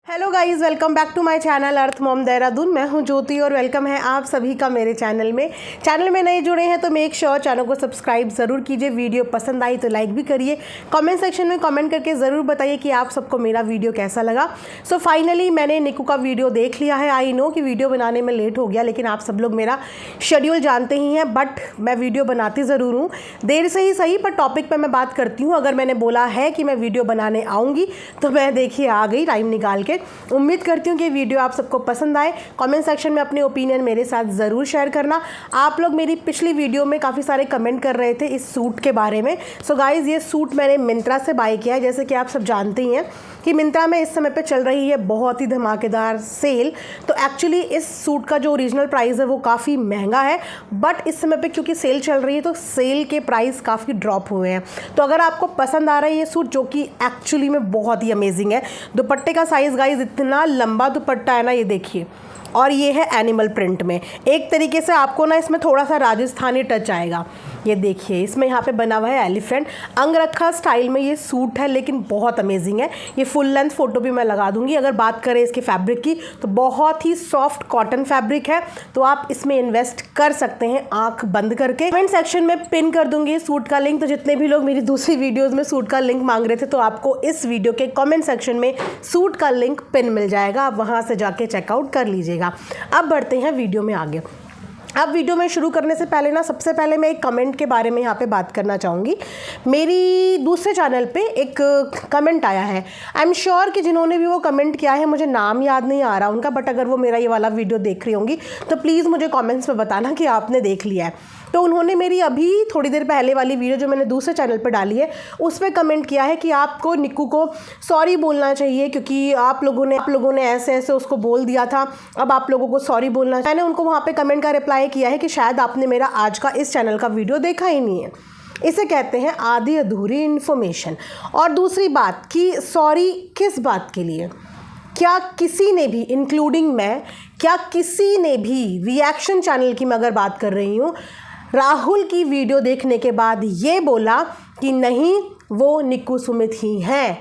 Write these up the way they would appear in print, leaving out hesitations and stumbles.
Hello guys, welcome back to my channel Earth Mom Dehradun. मैं हूं ज्योति और वेलकम है आप सभी का मेरे चैनल में नए जुड़े हैं तो मेक श्योर चैनल को सब्सक्राइब ज़रूर कीजिए। वीडियो पसंद आई तो लाइक भी करिए। कमेंट सेक्शन में कमेंट करके ज़रूर बताइए कि आप सबको मेरा वीडियो कैसा लगा। सो फाइनली मैंने निक्कू का वीडियो देख लिया है। आई नो कि वीडियो बनाने में लेट हो गया, लेकिन आप सब लोग मेरा शेड्यूल जानते ही हैं, बट मैं वीडियो बनाती ज़रूर हूँ, देर से ही सही, पर टॉपिक पर मैं बात करती हूँ। अगर मैंने बोला है कि मैं वीडियो बनाने आऊँगी तो मैं देखिए आ गई टाइम निकाल के। उम्मीद करती हूँ कि वीडियो आप सबको पसंद आए। कमेंट सेक्शन में अपने ओपिनियन मेरे साथ ज़रूर शेयर करना। आप लोग मेरी पिछली वीडियो में काफ़ी सारे कमेंट कर रहे थे इस सूट के बारे में। सो गाइज़, ये सूट मैंने मिंत्रा से बाय किया है। जैसे कि आप सब जानते ही हैं कि मिंत्रा में इस समय पे चल रही है बहुत ही धमाकेदार सेल। तो एक्चुअली इस सूट का जो ओरिजिनल प्राइस है वो काफ़ी महंगा है, बट इस समय पे क्योंकि सेल चल रही है तो सेल के प्राइस काफ़ी ड्रॉप हुए हैं। तो अगर आपको पसंद आ रहा है ये सूट, जो कि एक्चुअली में बहुत ही अमेजिंग है, दुपट्टे का साइज़ गाइज इतना लंबा दुपट्टा है ना, ये देखिए, और ये है एनिमल प्रिंट में। एक तरीके से आपको ना इसमें थोड़ा सा राजस्थानी टच आएगा। ये देखिए, इसमें यहाँ पे बना हुआ है एलिफेंट, अंगरखा स्टाइल में ये सूट है, लेकिन बहुत अमेजिंग है। ये फुल लेंथ फोटो भी मैं लगा दूंगी। अगर बात करें इसके फैब्रिक की तो बहुत ही सॉफ्ट कॉटन फैब्रिक है, तो आप इसमें इन्वेस्ट कर सकते हैं आंख बंद करके। कमेंट सेक्शन में पिन कर दूंगी सूट का लिंक। तो जितने भी लोग मेरी दूसरी वीडियोज़ में सूट का लिंक मांग रहे थे, तो आपको इस वीडियो के कॉमेंट सेक्शन में सूट का लिंक पिन मिल जाएगा, आप वहाँ से जाके चेकआउट कर लीजिएगा। अब बढ़ते हैं वीडियो में आगे। अब वीडियो में शुरू करने से पहले ना, सबसे पहले मैं एक कमेंट के बारे में यहाँ पे बात करना चाहूँगी। मेरी दूसरे चैनल पे एक कमेंट आया है। आई एम श्योर कि जिन्होंने भी वो कमेंट किया है, मुझे नाम याद नहीं आ रहा उनका, बट अगर वो मेरा ये वाला वीडियो देख रही होंगी तो प्लीज़ मुझे कमेंट्स में बताना कि आपने देख लिया है। तो उन्होंने मेरी अभी थोड़ी देर पहले वाली वीडियो जो मैंने दूसरे चैनल पर डाली है उस पर कमेंट किया है कि आपको निक्कू को सॉरी बोलना चाहिए, क्योंकि आप लोगों ने ऐसे ऐसे उसको बोल दिया था, अब आप लोगों को सॉरी बोलना। मैंने उनको वहाँ पे कमेंट का रिप्लाई किया है कि शायद आपने मेरा आज का इस चैनल का वीडियो देखा ही नहीं है। इसे कहते हैं आधी अधूरी इन्फॉर्मेशन। और दूसरी बात कि सॉरी किस बात के लिए? क्या किसी ने भी, इंक्लूडिंग मैं, क्या किसी ने भी रिएक्शन चैनल की मैं अगर बात कर रही हूँ, राहुल की वीडियो देखने के बाद ये बोला कि नहीं वो निक्कू सुमित ही हैं?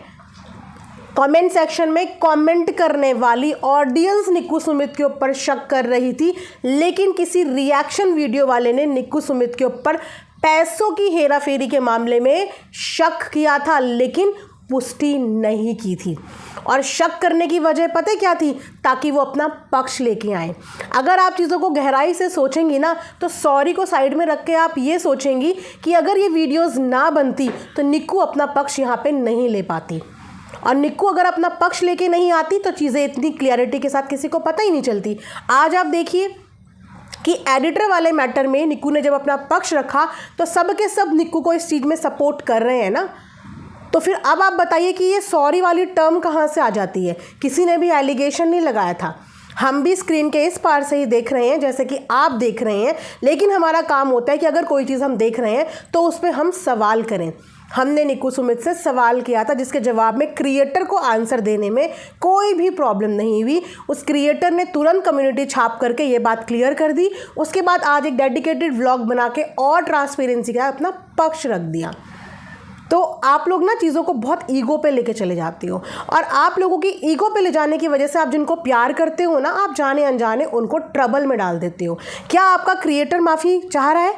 कमेंट सेक्शन में कमेंट करने वाली ऑडियंस निक्कू सुमित के ऊपर शक कर रही थी, लेकिन किसी रिएक्शन वीडियो वाले ने निक्कू सुमित के ऊपर पैसों की हेराफेरी के मामले में शक किया था, लेकिन पुष्टि नहीं की थी। और शक करने की वजह पता है क्या थी? ताकि वो अपना पक्ष लेके आए। अगर आप चीज़ों को गहराई से सोचेंगी ना, तो सॉरी को साइड में रख के आप ये सोचेंगी कि अगर ये वीडियोस ना बनती तो निक्कू अपना पक्ष यहाँ पे नहीं ले पाती, और निक्कू अगर अपना पक्ष लेके नहीं आती तो चीज़ें इतनी क्लियरिटी के साथ किसी को पता ही नहीं चलती। आज आप देखिए कि एडिटर वाले मैटर में निक्कू ने जब अपना पक्ष रखा तो सब के सब निक्कू को इस चीज़ में सपोर्ट कर रहे हैं ना। तो फिर अब आप बताइए कि ये सॉरी वाली टर्म कहाँ से आ जाती है? किसी ने भी एलिगेशन नहीं लगाया था, हम भी स्क्रीन के इस पार से ही देख रहे हैं जैसे कि आप देख रहे हैं, लेकिन हमारा काम होता है कि अगर कोई चीज़ हम देख रहे हैं तो उस पर हम सवाल करें। हमने निक्कू सुमित से सवाल किया था, जिसके जवाब में क्रिएटर को आंसर देने में कोई भी प्रॉब्लम नहीं हुई। उस क्रिएटर ने तुरंत कम्युनिटी छाप करके ये बात क्लियर कर दी। उसके बाद आज एक डेडिकेटेड व्लॉग बना के और ट्रांसपेरेंसी का अपना पक्ष रख दिया। तो आप लोग ना चीज़ों को बहुत ईगो पे लेके चले जाते हो, और आप लोगों की ईगो पे ले जाने की वजह से आप जिनको प्यार करते हो ना, आप जाने अनजाने उनको ट्रबल में डाल देते हो। क्या आपका क्रिएटर माफ़ी चाह रहा है?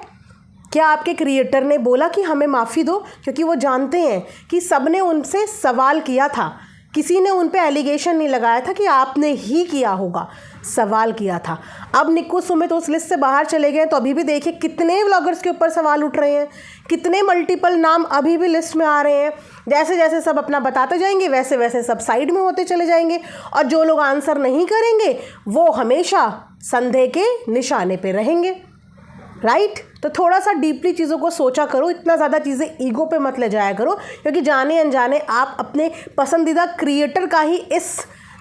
क्या आपके क्रिएटर ने बोला कि हमें माफ़ी दो? क्योंकि वो जानते हैं कि सबने उनसे सवाल किया था, किसी ने उन पे एलिगेशन नहीं लगाया था कि आपने ही किया होगा, सवाल किया था। अब निक्कू सुमित उस लिस्ट से बाहर चले गए तो अभी भी देखिए कितने व्लॉगर्स के ऊपर सवाल उठ रहे हैं, कितने मल्टीपल नाम अभी भी लिस्ट में आ रहे हैं। जैसे जैसे सब अपना बताते जाएंगे वैसे वैसे सब साइड में होते चले जाएंगे, और जो लोग आंसर नहीं करेंगे वो हमेशा संदेह के निशाने पे रहेंगे, राइट? तो थोड़ा सा डीपली चीज़ों को सोचा करो, इतना ज़्यादा चीज़ें ईगो पे मत ले जाया करो, क्योंकि जाने अनजाने आप अपने पसंदीदा क्रिएटर का ही इस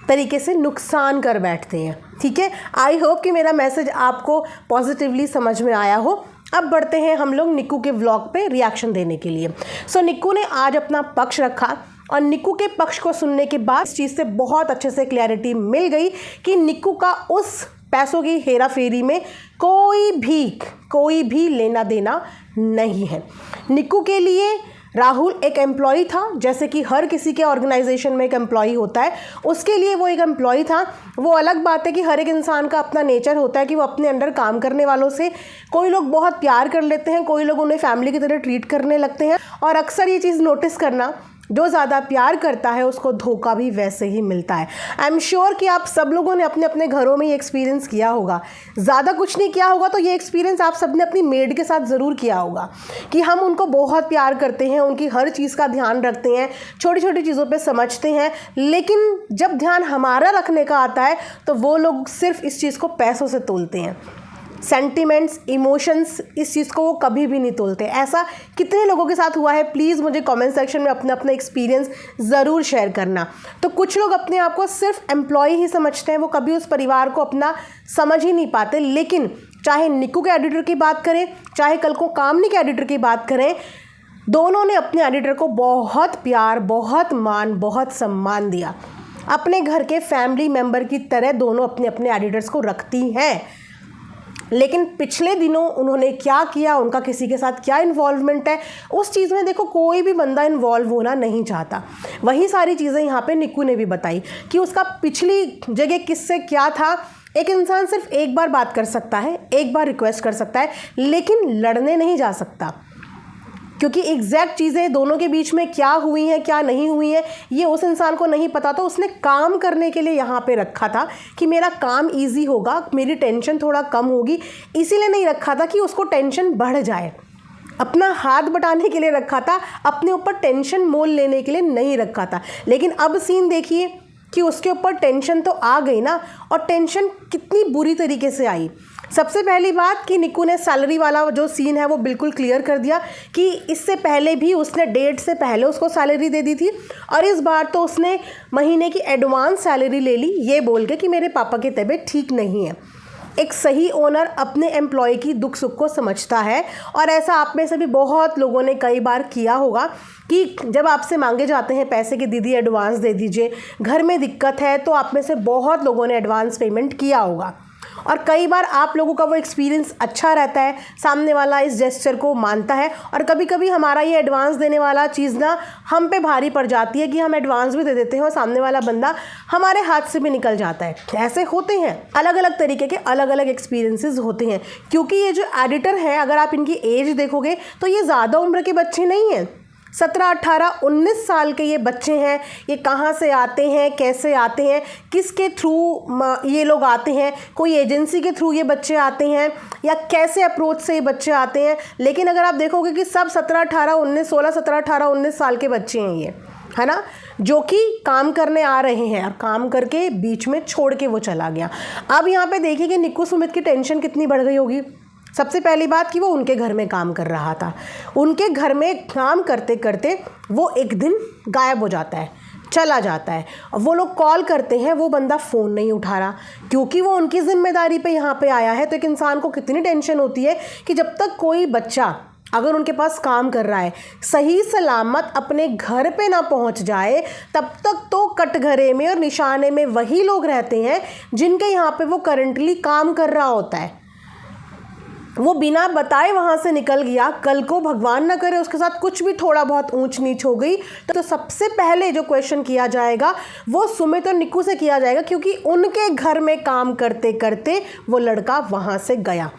तरीके से नुकसान कर बैठते हैं। ठीक है, आई होप कि मेरा मैसेज आपको पॉजिटिवली समझ में आया हो। अब बढ़ते हैं हम लोग निक्कू के व्लॉग पे रिएक्शन देने के लिए। सो निक्कू ने आज अपना पक्ष रखा, और निक्कू के पक्ष को सुनने के बाद इस चीज़ से बहुत अच्छे से क्लैरिटी मिल गई कि निक्कू का उस पैसों की हेरा फेरी में कोई भी लेना देना नहीं है। निक्कू के लिए राहुल एक एम्प्लॉय था, जैसे कि हर किसी के ऑर्गेनाइजेशन में एक एम्प्लॉय होता है, उसके लिए वो एक एम्प्लॉय था। वो अलग बात है कि हर एक इंसान का अपना नेचर होता है कि वो अपने अंडर काम करने वालों से कोई लोग बहुत प्यार कर लेते हैं, कोई लोग उन्हें फैमिली की तरह ट्रीट करने लगते हैं। और अक्सर ये चीज़ नोटिस करना, जो ज़्यादा प्यार करता है उसको धोखा भी वैसे ही मिलता है। आई एम श्योर कि आप सब लोगों ने अपने अपने घरों में ये एक्सपीरियंस किया होगा। ज़्यादा कुछ नहीं किया होगा तो ये एक्सपीरियंस आप सब ने अपनी मेड के साथ ज़रूर किया होगा कि हम उनको बहुत प्यार करते हैं, उनकी हर चीज़ का ध्यान रखते हैं, छोटी छोटी चीज़ों पे समझते हैं, लेकिन जब ध्यान हमारा रखने का आता है तो वो लोग सिर्फ इस चीज़ को पैसों से तोलते हैं। सेंटिमेंट्स, इमोशंस, इस चीज़ को वो कभी भी नहीं तोलते। ऐसा कितने लोगों के साथ हुआ है, प्लीज़ मुझे कमेंट सेक्शन में अपना अपना एक्सपीरियंस ज़रूर शेयर करना। तो कुछ लोग अपने आप को सिर्फ एम्प्लॉय ही समझते हैं, वो कभी उस परिवार को अपना समझ ही नहीं पाते। लेकिन चाहे निक्कू के एडिटर की बात करें, चाहे कल को कामनी के एडिटर की बात करें, दोनों ने अपने एडिटर को बहुत प्यार, बहुत मान, बहुत सम्मान दिया। अपने घर के फैमिली मेम्बर की तरह दोनों अपने अपने एडिटर्स को रखती हैं। लेकिन पिछले दिनों उन्होंने क्या किया, उनका किसी के साथ क्या इन्वॉल्वमेंट है, उस चीज़ में देखो कोई भी बंदा इन्वॉल्व होना नहीं चाहता। वही सारी चीज़ें यहाँ पे निक्कू ने भी बताई कि उसका पिछली जगह किससे क्या था। एक इंसान सिर्फ एक बार बात कर सकता है, एक बार रिक्वेस्ट कर सकता है, लेकिन लड़ने नहीं जा सकता, क्योंकि एग्जैक्ट चीज़ें दोनों के बीच में क्या हुई हैं, क्या नहीं हुई हैं, ये उस इंसान को नहीं पता। तो उसने काम करने के लिए यहाँ पे रखा था कि मेरा काम इजी होगा, मेरी टेंशन थोड़ा कम होगी, इसीलिए नहीं रखा था कि उसको टेंशन बढ़ जाए। अपना हाथ बटाने के लिए रखा था, अपने ऊपर टेंशन मोल लेने के लिए नहीं रखा था। लेकिन अब सीन देखिए कि उसके ऊपर टेंशन तो आ गई ना, और टेंशन कितनी बुरी तरीके से आई। सबसे पहली बात कि निक्कू ने सैलरी वाला जो सीन है वो बिल्कुल क्लियर कर दिया कि इससे पहले भी उसने डेट से पहले उसको सैलरी दे दी थी, और इस बार तो उसने महीने की एडवांस सैलरी ले ली, ये बोल के कि मेरे पापा की तबीयत ठीक नहीं है। एक सही ओनर अपने एम्प्लॉय की दुख सुख को समझता है, और ऐसा आप में से भी बहुत लोगों ने कई बार किया होगा कि जब आपसे मांगे जाते हैं पैसे कि दीदी एडवांस दे दीजिए, घर में दिक्कत है, तो आप में से बहुत लोगों ने एडवांस पेमेंट किया होगा। और कई बार आप लोगों का वो एक्सपीरियंस अच्छा रहता है, सामने वाला इस जेस्चर को मानता है, और कभी कभी हमारा ये एडवांस देने वाला चीज़ ना हम पे भारी पड़ जाती है कि हम एडवांस भी दे देते हैं और सामने वाला बंदा हमारे हाथ से भी निकल जाता है। ऐसे होते हैं, अलग अलग तरीके के अलग अलग एक्सपीरियंसेस होते हैं। क्योंकि ये जो एडिटर हैं, अगर आप इनकी एज देखोगे तो ये ज़्यादा उम्र के बच्चे नहीं हैं, 17, 18, 19 साल के ये बच्चे हैं। ये कहाँ से आते हैं, कैसे आते हैं, किसके थ्रू ये लोग आते हैं, कोई एजेंसी के थ्रू ये बच्चे आते हैं, या कैसे अप्रोच से ये बच्चे आते हैं। लेकिन अगर आप देखोगे कि सब 17, 18, 19, 16, 17, 18, 19 साल के बच्चे हैं ये, है ना, जो कि काम करने आ रहे हैं, और काम करके बीच में छोड़ के वो चला गया। अब यहाँ पे देखिए कि निक्कू सुमित की टेंशन कितनी बढ़ गई होगी। सबसे पहली बात कि वो उनके घर में काम कर रहा था, उनके घर में काम करते करते वो एक दिन गायब हो जाता है, चला जाता है। और वो लोग कॉल करते हैं, वो बंदा फ़ोन नहीं उठा रहा, क्योंकि वो उनकी ज़िम्मेदारी पे यहाँ पे आया है। तो एक इंसान को कितनी टेंशन होती है कि जब तक कोई बच्चा अगर उनके पास काम कर रहा है सही सलामत अपने घर पे ना पहुंच जाए, तब तक तो कटघरे में और निशाने में वही लोग रहते हैं जिनके यहाँ पे वो करंटली काम कर रहा होता है। वो बिना बताए वहाँ से निकल गया, कल को भगवान ना करे उसके साथ कुछ भी थोड़ा बहुत ऊंच नीच हो गई, तो सबसे पहले जो क्वेश्चन किया जाएगा वो सुमित और निक्कू से किया जाएगा, क्योंकि उनके घर में काम करते करते वो लड़का वहाँ से गया।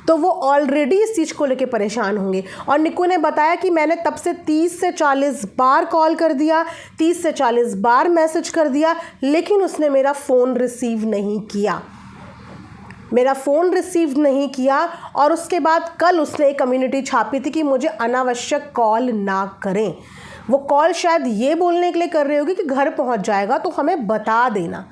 तो वो ऑलरेडी इस चीज़ को लेके परेशान होंगे। और निक्कू ने बताया कि मैंने तब से 30 से 40 बार कॉल कर दिया, 30 से 40 बार मैसेज कर दिया, लेकिन उसने मेरा फ़ोन रिसीव नहीं किया, मेरा फ़ोन रिसीव नहीं किया। और उसके बाद कल उसने एक कम्युनिटी छापी थी कि मुझे अनावश्यक कॉल ना करें। वो कॉल शायद ये बोलने के लिए कर रही होगी कि घर पहुंच जाएगा तो हमें बता देना,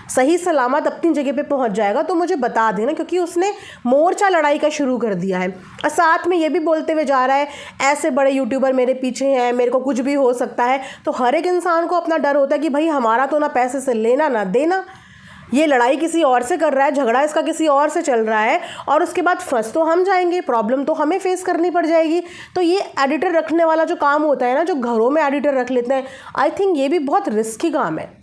सही सलामत अपनी जगह पे पहुंच जाएगा तो मुझे बता देना, क्योंकि उसने मोर्चा लड़ाई का शुरू कर दिया है। और साथ में ये भी बोलते हुए जा रहा है ऐसे बड़े यूट्यूबर मेरे पीछे हैं, मेरे को कुछ भी हो सकता है। तो हर एक इंसान को अपना डर होता है कि भाई हमारा तो ना पैसे से लेना ना देना, ये लड़ाई किसी और से कर रहा है, झगड़ा इसका किसी और से चल रहा है, और उसके बाद फंस तो हम जाएंगे, प्रॉब्लम तो हमें फेस करनी पड़ जाएगी। तो ये एडिटर रखने वाला जो काम होता है ना, जो घरों में एडिटर रख लेते हैं, आई थिंक ये भी बहुत रिस्की काम है।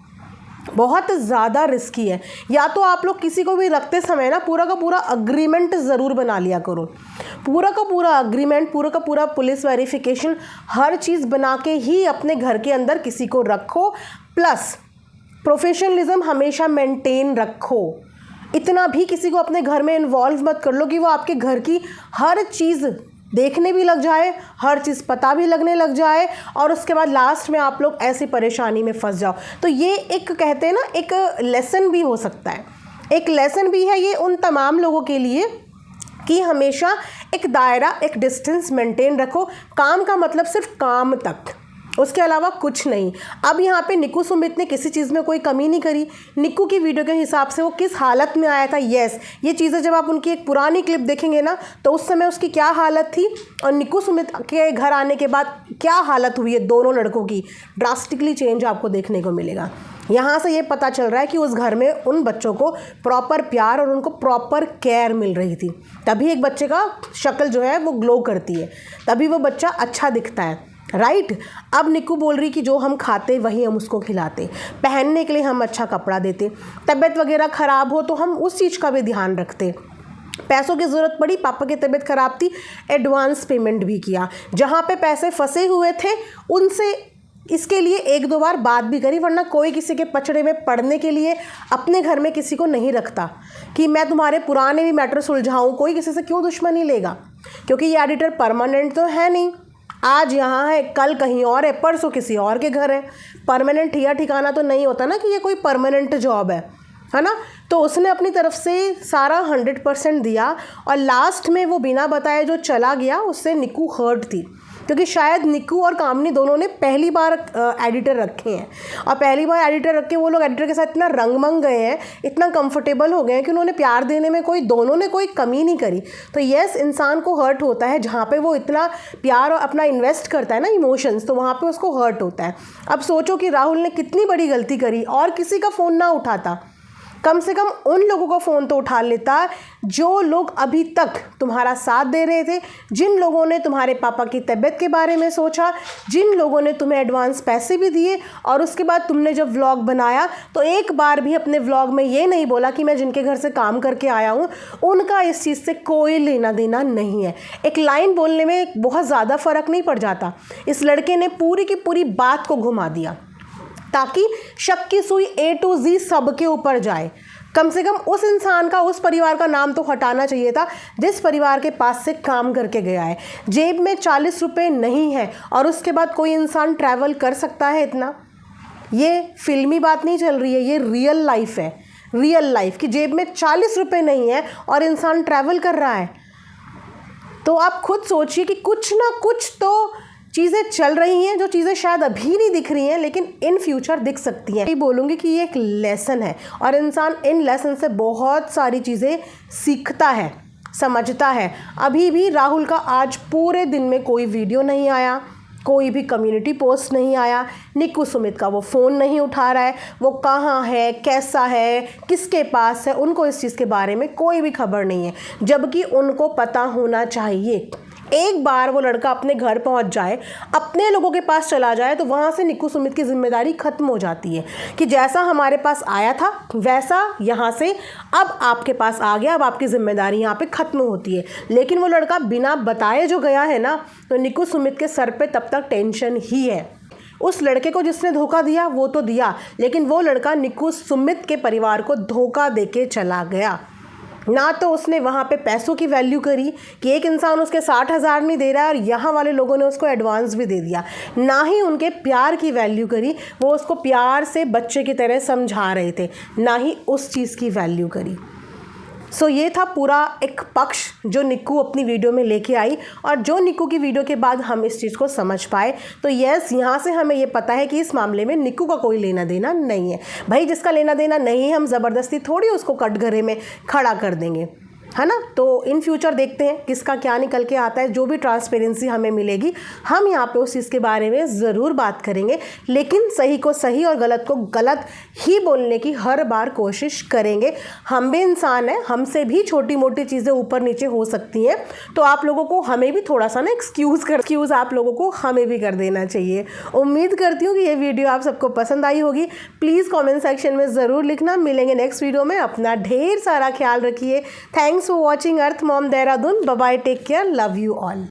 बहुत ज़्यादा रिस्की है। या तो आप लोग किसी को भी रखते समय ना पूरा का पूरा अग्रीमेंट ज़रूर बना लिया करो, पूरा का पूरा अग्रीमेंट, पूरा का पूरा पुलिस वेरिफिकेशन, हर चीज़ बना के ही अपने घर के अंदर किसी को रखो। प्लस प्रोफेशनलिज्म हमेशा मेंटेन रखो। इतना भी किसी को अपने घर में इन्वॉल्व मत कर लो कि वो आपके घर की हर चीज़ देखने भी लग जाए, हर चीज़ पता भी लगने लग जाए, और उसके बाद लास्ट में आप लोग ऐसी परेशानी में फंस जाओ। तो ये एक कहते हैं ना, एक लेसन भी हो सकता है, एक लेसन भी है ये उन तमाम लोगों के लिए कि हमेशा एक दायरा, एक डिस्टेंस मेंटेन रखो। काम का मतलब सिर्फ काम तक, उसके अलावा कुछ नहीं। अब यहाँ पे निक्कू सुमित ने किसी चीज़ में कोई कमी नहीं करी। निक्कू की वीडियो के हिसाब से वो किस हालत में आया था, यस, ये चीज़ें जब आप उनकी एक पुरानी क्लिप देखेंगे ना तो उस समय उसकी क्या हालत थी और निक्कू सुमित के घर आने के बाद क्या हालत हुई है, दोनों लड़कों की ड्रास्टिकली चेंज आपको देखने को मिलेगा। यहाँ से ये पता चल रहा है कि उस घर में उन बच्चों को प्रॉपर प्यार और उनको प्रॉपर केयर मिल रही थी, तभी एक बच्चे का शक्ल जो है वो ग्लो करती है, तभी वो बच्चा अच्छा दिखता है, राइट। अब निक्कू बोल रही कि जो हम खाते वही हम उसको खिलाते, पहनने के लिए हम अच्छा कपड़ा देते, तबीयत वगैरह ख़राब हो तो हम उस चीज़ का भी ध्यान रखते, पैसों की ज़रूरत पड़ी, पापा की तबीयत ख़राब थी, एडवांस पेमेंट भी किया, जहाँ पे पैसे फंसे हुए थे उनसे इसके लिए एक दो बार बात भी करी, वरना कोई किसी के पचड़े में पड़ने के लिए अपने घर में किसी को नहीं रखता कि मैं तुम्हारे पुराने भी मैटर सुलझाऊँ। कोई किसी से क्यों दुश्मनी लेगा, क्योंकि ये एडिटर परमानेंट तो है नहीं, आज यहाँ है कल कहीं और है, परसों किसी और के घर है। परमानेंट ठिया ठिकाना तो नहीं होता ना कि ये कोई परमानेंट जॉब है ना। तो उसने अपनी तरफ से सारा 100% दिया और लास्ट में वो बिना बताए जो चला गया उससे निक्कू हर्ट थी, क्योंकि शायद निक्कू और कामनी दोनों ने पहली बार एडिटर रखे हैं और पहली बार एडिटर रख के वो लोग एडिटर के साथ इतना रंगमंग गए हैं, इतना कंफर्टेबल हो गए हैं कि उन्होंने प्यार देने में दोनों ने कोई कमी नहीं करी। तो यस, इंसान को हर्ट होता है, जहाँ पे वो इतना प्यार और अपना इन्वेस्ट करता है ना इमोशंस, तो वहाँ पे उसको हर्ट होता है। अब सोचो कि राहुल ने कितनी बड़ी गलती करी और किसी का फ़ोन ना उठाता, कम से कम उन लोगों का फ़ोन तो उठा लेता जो लोग अभी तक तुम्हारा साथ दे रहे थे, जिन लोगों ने तुम्हारे पापा की तबीयत के बारे में सोचा, जिन लोगों ने तुम्हें एडवांस पैसे भी दिए, और उसके बाद तुमने जब व्लॉग बनाया तो एक बार भी अपने व्लॉग में ये नहीं बोला कि मैं जिनके घर से काम करके आया हूँ उनका इस चीज़ से कोई लेना देना नहीं है। एक लाइन बोलने में बहुत ज़्यादा फ़र्क नहीं पड़ जाता। इस लड़के ने पूरी की पूरी बात को घुमा दिया ताकि शक की सुई A to Z सबके ऊपर जाए। कम से कम उस इंसान का, उस परिवार का नाम तो हटाना चाहिए था जिस परिवार के पास से काम करके गया है। जेब में 40 रुपये नहीं है और उसके बाद कोई इंसान ट्रैवल कर सकता है इतना? ये फिल्मी बात नहीं चल रही है, ये रियल लाइफ है, रियल लाइफ कि जेब में 40 रुपये नहीं है और इंसान ट्रैवल कर रहा है। तो आप खुद सोचिए कि कुछ ना कुछ तो चीज़ें चल रही हैं जो चीज़ें शायद अभी नहीं दिख रही हैं लेकिन इन फ्यूचर दिख सकती हैं। मैं बोलूँगी कि ये एक लेसन है और इंसान इन लेसन से बहुत सारी चीज़ें सीखता है, समझता है। अभी भी राहुल का आज पूरे दिन में कोई वीडियो नहीं आया, कोई भी कम्युनिटी पोस्ट नहीं आया, निक्कू सुमित का वो फ़ोन नहीं उठा रहा है, वो कहाँ है, कैसा है, किसके पास है, उनको इस चीज़ के बारे में कोई भी खबर नहीं है। जबकि उनको पता होना चाहिए। एक बार वो लड़का अपने घर पहुंच जाए, अपने लोगों के पास चला जाए, तो वहाँ से निक्कू सुमित की जिम्मेदारी ख़त्म हो जाती है कि जैसा हमारे पास आया था वैसा यहाँ से अब आपके पास आ गया, अब आपकी जिम्मेदारी यहाँ पे ख़त्म होती है। लेकिन वो लड़का बिना बताए जो गया है ना, तो निक्कू सुमित के सर पे तब तक टेंशन ही है। उस लड़के को जिसने धोखा दिया वो तो दिया, लेकिन वो लड़का निक्कू सुमित के परिवार को धोखा देके चला गया। ना तो उसने वहाँ पे पैसों की वैल्यू करी कि एक इंसान उसके 60,000 नहीं दे रहा है और यहाँ वाले लोगों ने उसको एडवांस भी दे दिया, ना ही उनके प्यार की वैल्यू करी, वो उसको प्यार से बच्चे की तरह समझा रहे थे, ना ही उस चीज़ की वैल्यू करी। सो ये था पूरा एक पक्ष जो निक्कू अपनी वीडियो में लेके आई और जो निक्कू की वीडियो के बाद हम इस चीज़ को समझ पाए। तो यस, यहाँ से हमें ये पता है कि इस मामले में निक्कू का कोई लेना देना नहीं है। भाई जिसका लेना देना नहीं है, हम ज़बरदस्ती थोड़ी उसको कटघरे में खड़ा कर देंगे। है ना। तो इन फ्यूचर देखते हैं किसका क्या निकल के आता है, जो भी ट्रांसपेरेंसी हमें मिलेगी हम यहाँ पे उस चीज़ के बारे में ज़रूर बात करेंगे, लेकिन सही को सही और गलत को गलत ही बोलने की हर बार कोशिश करेंगे। हम भी इंसान हैं, हमसे भी छोटी मोटी चीज़ें ऊपर नीचे हो सकती हैं, तो आप लोगों को हमें भी थोड़ा सा ना एक्सक्यूज़ आप लोगों को हमें भी कर देना चाहिए। उम्मीद करती हूँ कि ये वीडियो आप सबको पसंद आई होगी। प्लीज़ कमेंट सेक्शन में ज़रूर लिखना। मिलेंगे नेक्स्ट वीडियो में। अपना ढेर सारा ख्याल रखिए। Thanks for watching Earth Mom Dehradun. Bye bye, take care, love you all.